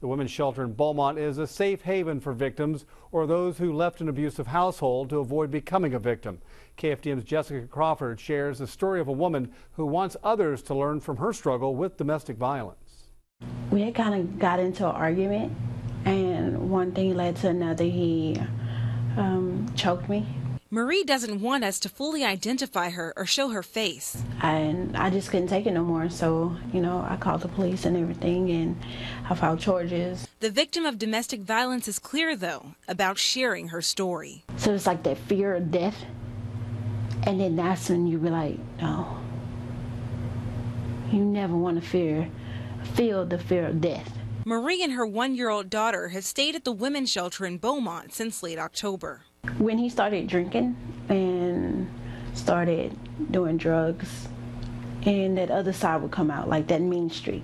The women's shelter in Beaumont is a safe haven for victims or those who left an abusive household to avoid becoming a victim. KFDM's Jefferson Crawford shares the story of a woman who wants others to learn from her struggle with domestic violence. We had kind of got into an argument, and one thing led to another. He choked me. Marie doesn't want us to fully identify her or show her face. And I just couldn't take it no more, so, I called the police and everything, and I filed charges. The victim of domestic violence is clear, though, about sharing her story. So it's like that fear of death, and then that's when you be like, no. You never want to feel the fear of death. Marie and her 1-year-old daughter have stayed at the women's shelter in Beaumont since late October. When he started drinking and started doing drugs, and that other side would come out, like that mean streak.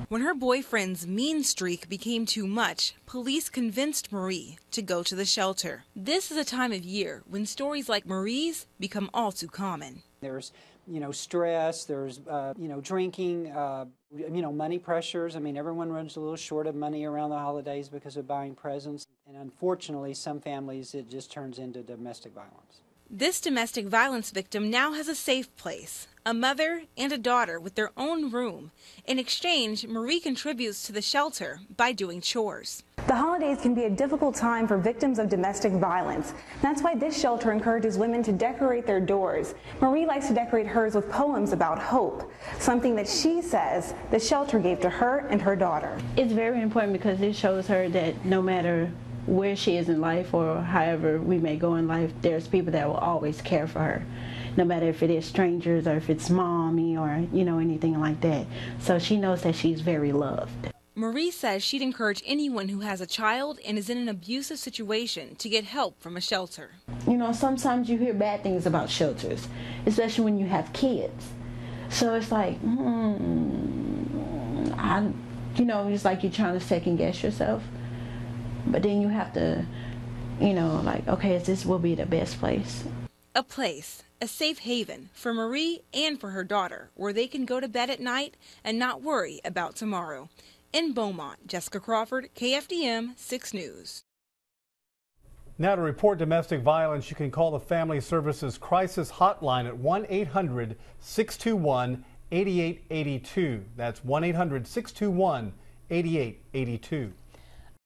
When her boyfriend's mean streak became too much, police convinced Marie to go to the shelter. This is a time of year when stories like Marie's become all too common. There's, stress, there's, drinking, money pressures. I mean, everyone runs a little short of money around the holidays because of buying presents. And unfortunately, some families, it just turns into domestic violence. This domestic violence victim now has a safe place, a mother and a daughter with their own room. In exchange, Marie contributes to the shelter by doing chores. The holidays can be a difficult time for victims of domestic violence. That's why this shelter encourages women to decorate their doors. Marie likes to decorate hers with poems about hope, something that she says the shelter gave to her and her daughter. It's very important because it shows her that no matter where she is in life or however we may go in life, there's people that will always care for her, no matter if it is strangers or if it's mommy or anything like that. So she knows that she's very loved. Marie says she'd encourage anyone who has a child and is in an abusive situation to get help from a shelter. Sometimes you hear bad things about shelters, especially when you have kids. So it's like, it's like you're trying to second guess yourself. But then you have to, okay, this will be the best place. A place, a safe haven for Marie and for her daughter, where they can go to bed at night and not worry about tomorrow. In Beaumont, Jessica Crawford, KFDM 6 News. Now to report domestic violence, you can call the Family Services Crisis Hotline at 1-800-621-8882. That's 1-800-621-8882.